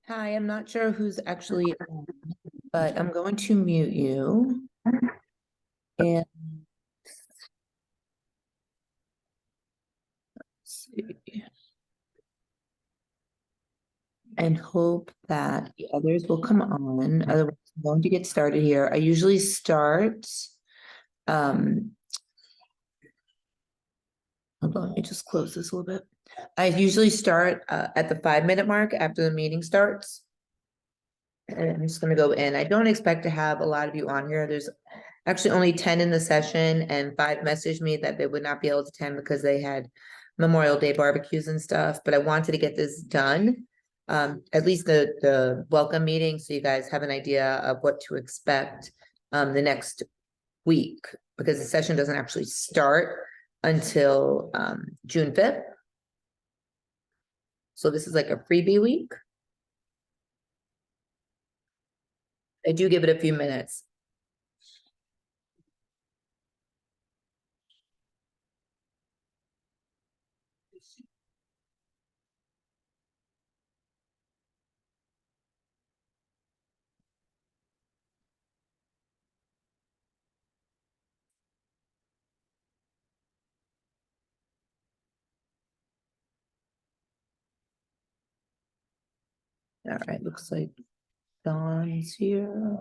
Hi, I'm not sure who's actually on, but I'm going to mute you and see, and hope that the others will come on. Otherwise, I'm going to get started here. I usually start, um, hold on, let me just close this a little bit. I usually start at the 5-minute mark after the meeting starts. And I'm just gonna go in. I don't expect to have a lot of you on here. There's actually only 10 in the session, and 5 messaged me that they would not be able to attend because they had Memorial Day barbecues and stuff, but I wanted to get this done. At least the welcome meeting, so you guys have an idea of what to expect the next week, because the session doesn't actually start until June 5th. So this is like a freebie week. I do give it a few minutes. All right, looks like Dawn's here.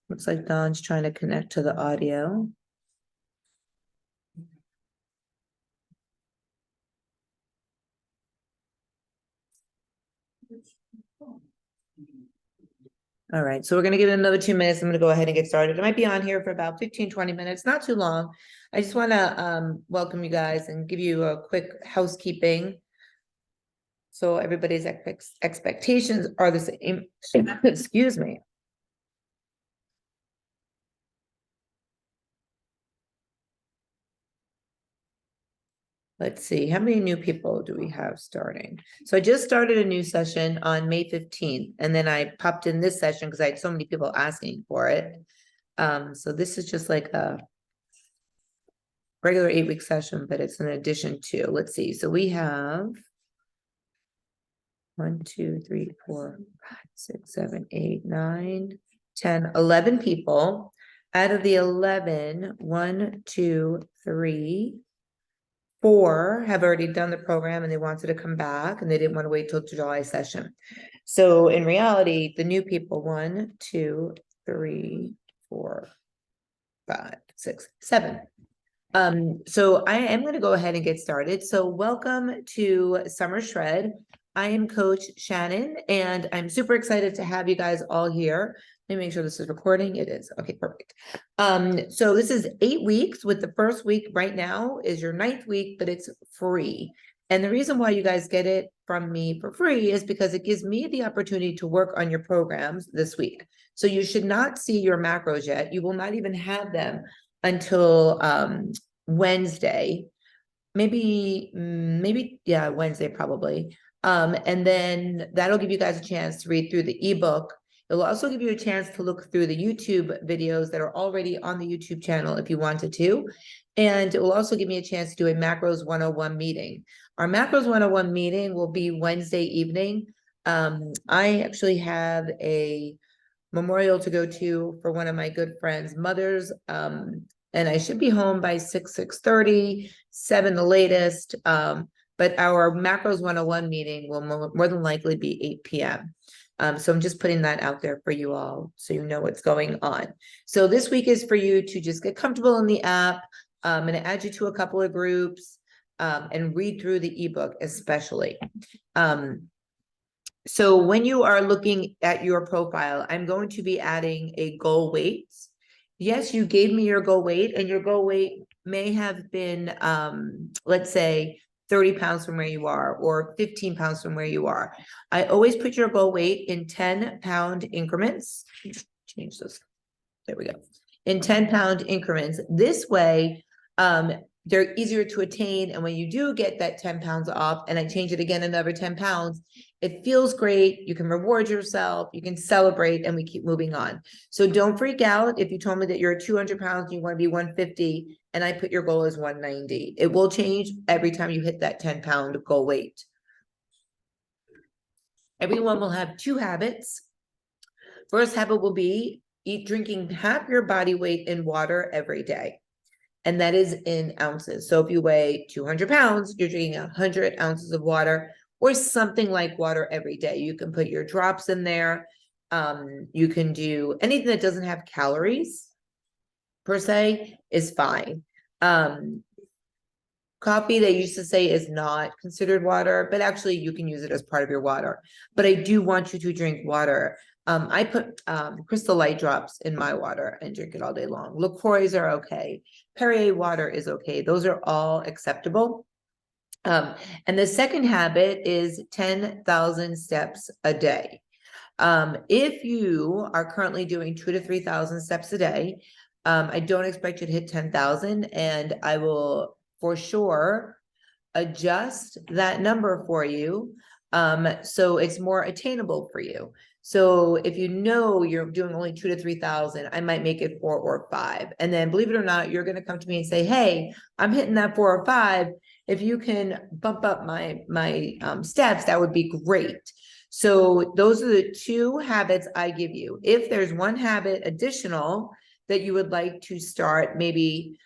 Looks like Dawn's trying to connect to the audio. All right, so we're gonna give it another 2 minutes. I'm gonna go ahead and get started. I might be on here for about 15-20 minutes, not too long. I just wanna welcome you guys and give you a quick housekeeping. So everybody's expectations are the same. Excuse me. Let's see, how many new people do we have starting? So I just started a new session on May 15th, and then I popped in this session because I had so many people asking for it. So this is just like a regular 8-week session, but it's an addition to, let's see, so we have 1, 2, 3, 4, 5, 6, 7, 8, 9, 10, 11 people. Out of the 11, 1, 2, 3, 4 have already done the program and they wanted to come back and they didn't want to wait till July session. So in reality, the new people, 1, 2, 3, 4, 5, 6, 7. So I am going to go ahead and get started. So welcome to Summer Shred. I am Coach Shannon, and I'm super excited to have you guys all here. Let me make sure this is recording. It is. Okay, perfect. So this is 8 weeks, with the first week right now is your 9th week, but it's free. And the reason why you guys get it from me for free is because it gives me the opportunity to work on your programs this week. So you should not see your macros yet. You will not even have them until Wednesday, maybe yeah, Wednesday probably. And then that'll give you guys a chance to read through the ebook. It'll also give you a chance to look through the YouTube videos that are already on the YouTube channel if you wanted to. And it will also give me a chance to do a Macros 101 meeting. Our Macros 101 meeting will be Wednesday evening. I actually have a memorial to go to for one of my good friends' mothers. And I should be home by 6:30, 7 the latest. But our Macros 101 meeting will more than likely be 8 p.m. So I'm just putting that out there for you all so you know what's going on. So this week is for you to just get comfortable in the app. I'm going to add you to a couple of groups and read through the ebook especially. So when you are looking at your profile, I'm going to be adding a goal weight. Yes, you gave me your goal weight, and your goal weight may have been, let's say, 30 pounds from where you are, or 15 pounds from where you are. I always put your goal weight in 10-pound increments. Change this. There we go. In 10-pound increments. This way, they're easier to attain. And when you do get that 10 pounds off, and I change it again another 10 pounds, it feels great. You can reward yourself, you can celebrate, and we keep moving on. So don't freak out if you told me that you're 200 pounds and you want to be 150, and I put your goal as 190. It will change every time you hit that 10-pound goal weight. Everyone will have 2 habits. First habit will be drinking half your body weight in water every day. And that is in ounces. So if you weigh 200 pounds, you're drinking 100 ounces of water or something like water every day. You can put your drops in there. You can do anything that doesn't have calories per se is fine. Coffee, they used to say, is not considered water, but actually you can use it as part of your water. But I do want you to drink water. I put Crystal Light drops in my water and drink it all day long. LaCroix are okay. Perrier water is okay. Those are all acceptable. And the second habit is 10,000 steps a day. If you are currently doing 2,000 to 3,000 steps a day, I don't expect you to hit 10,000, and I will for sure adjust that number for you. So it's more attainable for you. So if you know you're doing only 2,000 to 3,000, I might make it 4 or 5. And then believe it or not, you're going to come to me and say, hey, I'm hitting that 4 or 5. If you can bump up my steps, that would be great. So those are the 2 habits I give you. If there's one habit additional that you would like to start, maybe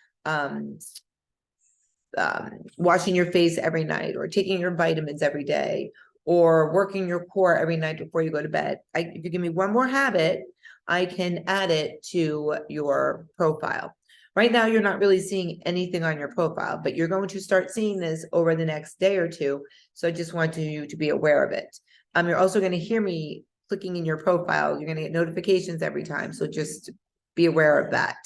washing your face every night, or taking your vitamins every day, or working your core every night before you go to bed. If you give me one more habit, I can add it to your profile. Right now, you're not really seeing anything on your profile, but you're going to start seeing this over the next day or 2. So I just want you to be aware of it. You're also going to hear me clicking in your profile. You're going to get notifications every time. So just be aware of that.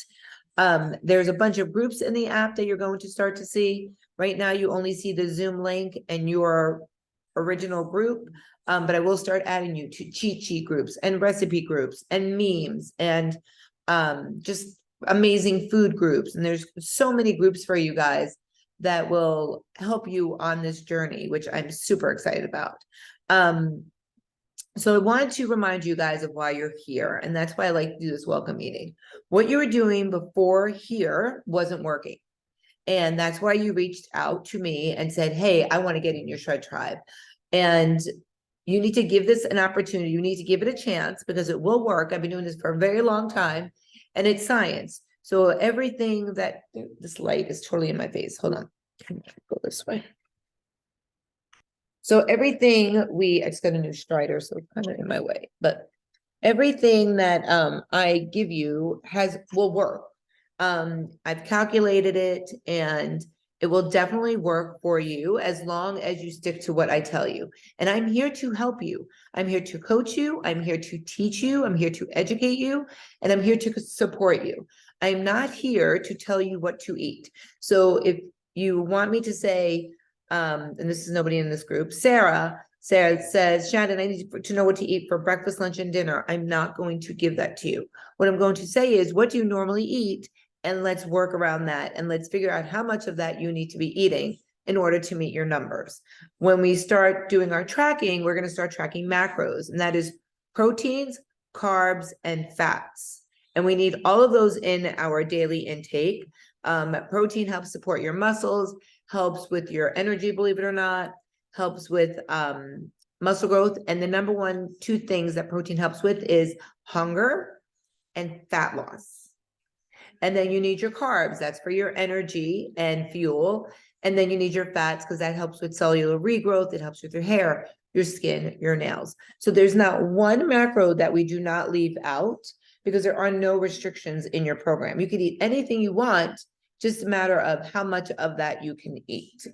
There's a bunch of groups in the app that you're going to start to see. Right now, you only see the Zoom link and your original group, but I will start adding you to cheat sheet groups and recipe groups and memes and just amazing food groups. And there's so many groups for you guys that will help you on this journey, which I'm super excited about. So I wanted to remind you guys of why you're here. And that's why I like to do this welcome meeting. What you were doing before here wasn't working. And that's why you reached out to me and said, hey, I want to get in your Shred Tribe. And you need to give this an opportunity. You need to give it a chance because it will work. I've been doing this for a very long time, and it's science. So everything that, this light is totally in my face. Hold on. Go this way. So everything I just got a new Strider, so it's kind of in my way, but everything that I give you will work. I've calculated it, and it will definitely work for you as long as you stick to what I tell you. And I'm here to help you. I'm here to coach you. I'm here to teach you. I'm here to educate you, and I'm here to support you. I'm not here to tell you what to eat. So if you want me to say, and this is nobody in this group, Sarah says, Shannon, I need to know what to eat for breakfast, lunch, and dinner. I'm not going to give that to you. What I'm going to say is, what do you normally eat? And let's work around that. And let's figure out how much of that you need to be eating in order to meet your numbers. When we start doing our tracking, we're going to start tracking macros, and that is proteins, carbs, and fats. And we need all of those in our daily intake. Protein helps support your muscles, helps with your energy, believe it or not, helps with muscle growth. And the number one two things that protein helps with is hunger and fat loss. And then you need your carbs, that's for your energy and fuel. And then you need your fats because that helps with cellular regrowth, it helps with your hair, your skin, your nails. So there's not one macro that we do not leave out because there are no restrictions in your program. You can eat anything you want, just a matter of how much of that you can eat.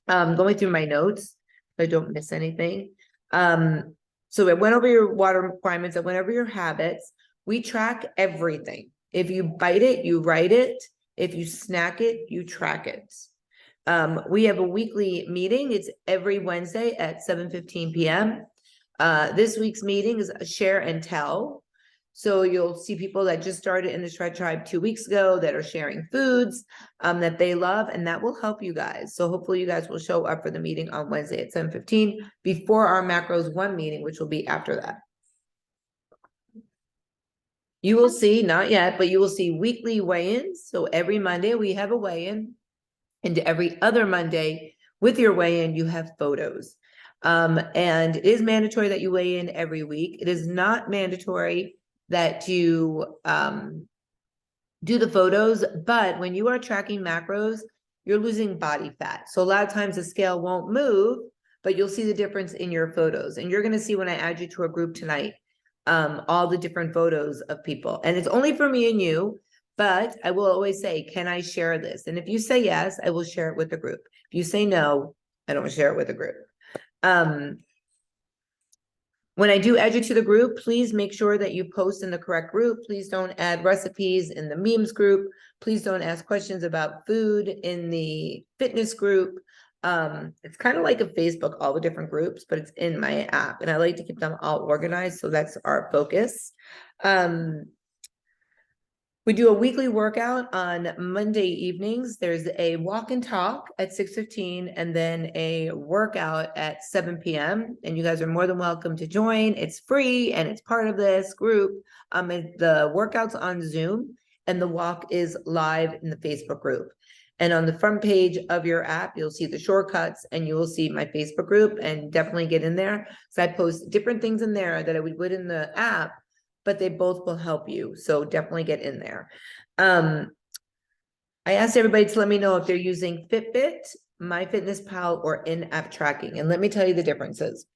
Going through my notes, so I don't miss anything. So I went over your water requirements, I went over your habits. We track everything. If you bite it, you write it. If you snack it, you track it. We have a weekly meeting. It's every Wednesday at 7:15 p.m. This week's meeting is a share and tell. So you'll see people that just started in the Shred Tribe 2 weeks ago that are sharing foods that they love, and that will help you guys. So hopefully you guys will show up for the meeting on Wednesday at 7:15 before our Macros 1 meeting, which will be after that. You will see, not yet, but you will see weekly weigh-ins. So every Monday we have a weigh-in, and every other Monday with your weigh-in, you have photos. And it is mandatory that you weigh in every week. It is not mandatory that you do the photos, but when you are tracking macros, you're losing body fat. So a lot of times the scale won't move, but you'll see the difference in your photos. And you're gonna see when I add you to a group tonight, all the different photos of people. And it's only for me and you, but I will always say, can I share this? And if you say yes, I will share it with the group. If you say no, I don't share it with the group. When I do add you to the group, please make sure that you post in the correct group. Please don't add recipes in the memes group. Please don't ask questions about food in the fitness group. It's kind of like a Facebook, all the different groups, but it's in my app, and I like to keep them all organized. So that's our focus. We do a weekly workout on Monday evenings. There's a walk and talk at 6:15 and then a workout at 7 p.m. And you guys are more than welcome to join. It's free and it's part of this group. The workout's on Zoom and the walk is live in the Facebook group. And on the front page of your app, you'll see the shortcuts and you will see my Facebook group, and definitely get in there. So I post different things in there that I would put in the app, but they both will help you. So definitely get in there. I asked everybody to let me know if they're using Fitbit, MyFitnessPal, or in-app tracking. And let me tell you the differences.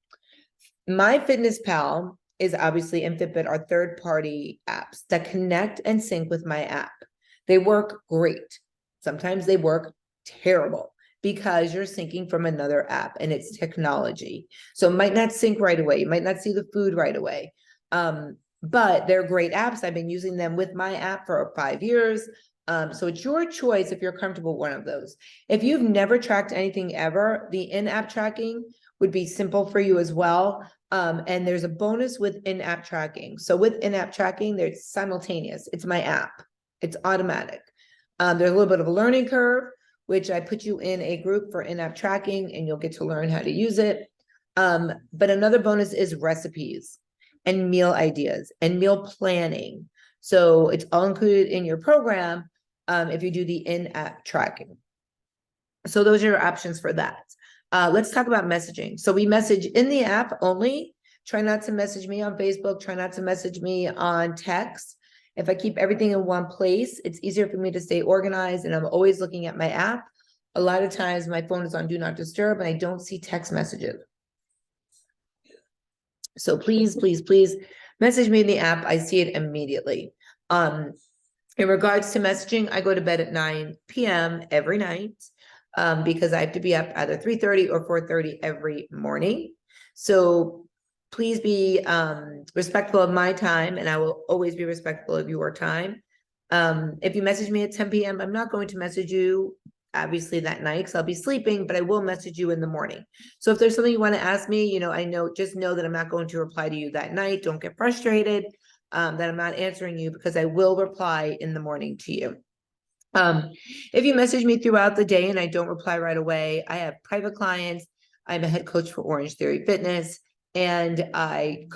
MyFitnessPal is obviously, and Fitbit are third-party apps that connect and sync with my app. They work great. Sometimes they work terrible because you're syncing from another app and it's technology. So it might not sync right away. You might not see the food right away. But they're great apps. I've been using them with my app for 5 years. So it's your choice if you're comfortable with one of those. If you've never tracked anything ever, the in-app tracking would be simple for you as well. And there's a bonus with in-app tracking. So with in-app tracking, there's simultaneous. It's my app. It's automatic. There's a little bit of a learning curve, which I put you in a group for in-app tracking and you'll get to learn how to use it. But another bonus is recipes and meal ideas and meal planning. So it's all included in your program if you do the in-app tracking. So those are your options for that. Let's talk about messaging. So we message in the app only. Try not to message me on Facebook. Try not to message me on text. If I keep everything in one place, it's easier for me to stay organized, and I'm always looking at my app. A lot of times my phone is on Do Not Disturb and I don't see text messages. So please, please, please message me in the app. I see it immediately. In regards to messaging, I go to bed at 9 p.m. every night because I have to be up either 3:30 or 4:30 every morning. So please be respectful of my time, and I will always be respectful of your time. If you message me at 10 p.m., I'm not going to message you obviously that night because I'll be sleeping, but I will message you in the morning. So if there's something you want to ask me, just know that I'm not going to reply to you that night. Don't get frustrated that I'm not answering you, because I will reply in the morning to you. If you message me throughout the day and I don't reply right away, I have private clients. I'm a head coach for Orange Theory Fitness, and I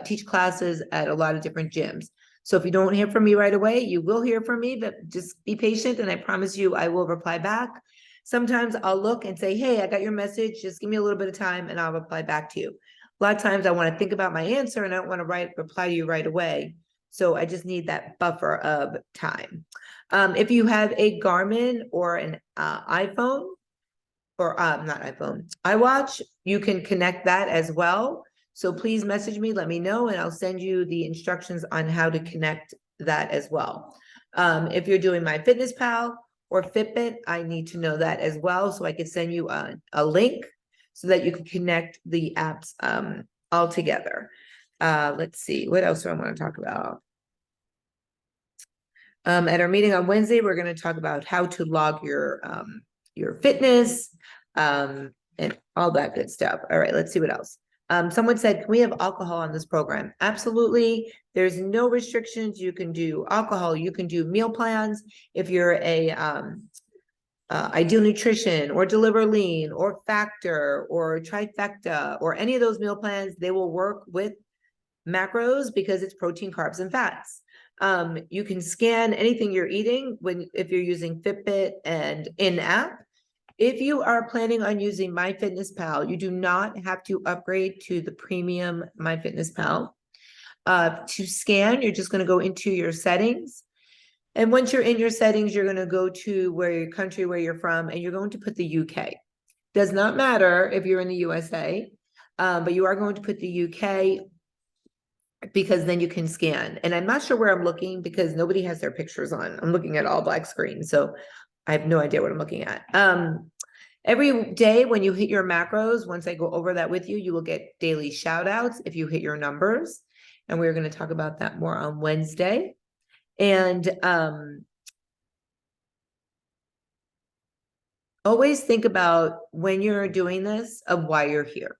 teach classes at a lot of different gyms. So if you don't hear from me right away, you will hear from me, but just be patient and I promise you I will reply back. Sometimes I'll look and say, hey, I got your message. Just give me a little bit of time and I'll reply back to you. A lot of times I want to think about my answer and I don't want to reply to you right away. So I just need that buffer of time. If you have a Garmin or an iPhone, or not iPhone, iWatch, you can connect that as well. So please message me, let me know, and I'll send you the instructions on how to connect that as well. If you're doing MyFitnessPal or Fitbit, I need to know that as well, so I could send you a link so that you can connect the apps all together. Let's see, what else do I want to talk about? At our meeting on Wednesday, we're going to talk about how to log your fitness, and all that good stuff. All right, let's see what else. Someone said, can we have alcohol on this program? Absolutely. There's no restrictions. You can do alcohol. You can do meal plans. If you're a Ideal Nutrition or Deliver Lean or Factor or Trifecta or any of those meal plans, they will work with macros because it's protein, carbs, and fats. You can scan anything you're eating if you're using Fitbit and in-app. If you are planning on using MyFitnessPal, you do not have to upgrade to the premium MyFitnessPal. To scan, you're just going to go into your settings. And once you're in your settings, you're going to go to your country where you're from, and you're going to put the UK. Does not matter if you're in the USA, but you are going to put the UK because then you can scan. And I'm not sure where I'm looking because nobody has their pictures on. I'm looking at all black screen. So I have no idea what I'm looking at. Every day when you hit your macros, once I go over that with you, you will get daily shout outs if you hit your numbers. And we're going to talk about that more on Wednesday. And always think about when you're doing this of why you're here.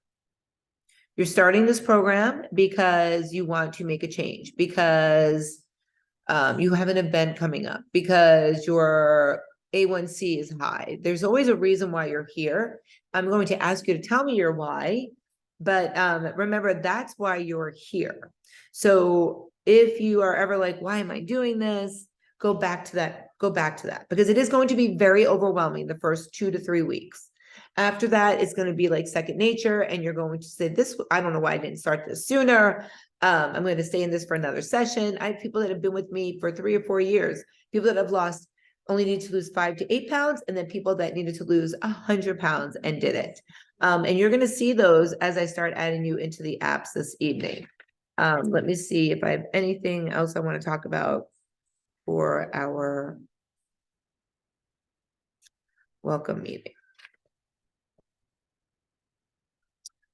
You're starting this program because you want to make a change, because you have an event coming up, because your A1C is high. There's always a reason why you're here. I'm going to ask you to tell me your why, but remember, that's why you're here. So if you are ever like, why am I doing this? Go back to that, because it is going to be very overwhelming the first 2 to 3 weeks. After that, it's going to be like second nature, and you're going to say, this, I don't know why I didn't start this sooner. I'm going to stay in this for another session. I have people that have been with me for 3 or 4 years, people that have only need to lose 5 to 8 pounds, and then people that needed to lose 100 pounds and did it. And you're going to see those as I start adding you into the apps this evening. Let me see if I have anything else I want to talk about for our welcome meeting.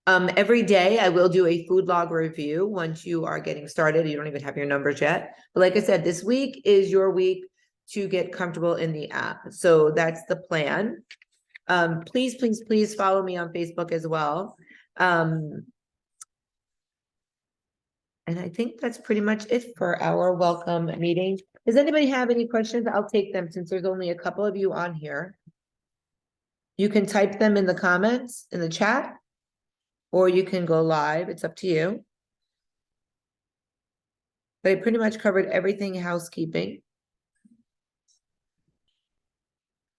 Every day I will do a food log review once you are getting started. You don't even have your numbers yet. But like I said, this week is your week to get comfortable in the app. So that's the plan. Please, please, please follow me on Facebook as well. And I think that's pretty much it for our welcome meeting. Does anybody have any questions? I'll take them since there's only a couple of you on here. You can type them in the comments in the chat, or you can go live. It's up to you. But I pretty much covered everything housekeeping.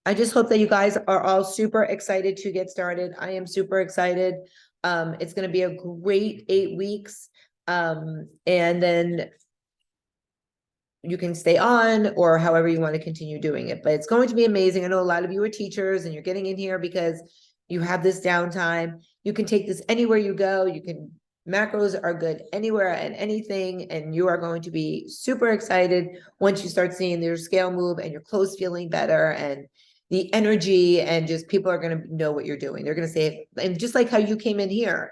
I just hope that you guys are all super excited to get started. I am super excited. It's going to be a great 8 weeks. And then you can stay on or however you want to continue doing it. But it's going to be amazing. I know a lot of you are teachers and you're getting in here because you have this downtime. You can take this anywhere you go. Macros are good anywhere and anything, and you are going to be super excited once you start seeing your scale move and your clothes feeling better and the energy, and just people are going to know what you're doing. They're going to say, and just like how you came in here,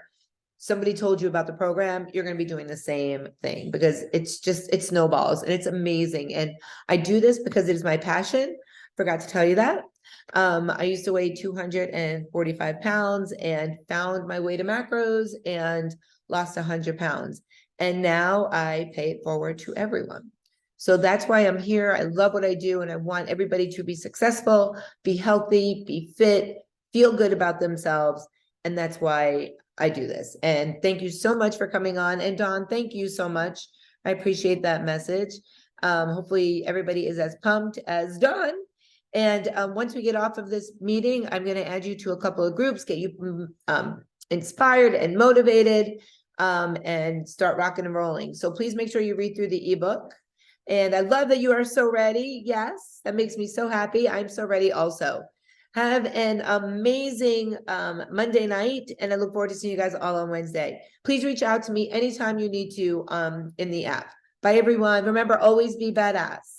somebody told you about the program, you're going to be doing the same thing, because it snowballs and it's amazing. And I do this because it is my passion. Forgot to tell you that. I used to weigh 245 pounds and found my way to macros and lost 100 pounds. And now I pay it forward to everyone. So that's why I'm here. I love what I do, and I want everybody to be successful, be healthy, be fit, feel good about themselves. And that's why I do this. And thank you so much for coming on. And Dawn, thank you so much. I appreciate that message. Hopefully everybody is as pumped as Dawn. And once we get off of this meeting, I'm going to add you to a couple of groups, get you inspired and motivated, and start rocking and rolling. So please make sure you read through the ebook. And I love that you are so ready. Yes, that makes me so happy. I'm so ready also. Have an amazing Monday night, and I look forward to seeing you guys all on Wednesday. Please reach out to me anytime you need to in the app. Bye, everyone. Remember, always be badass.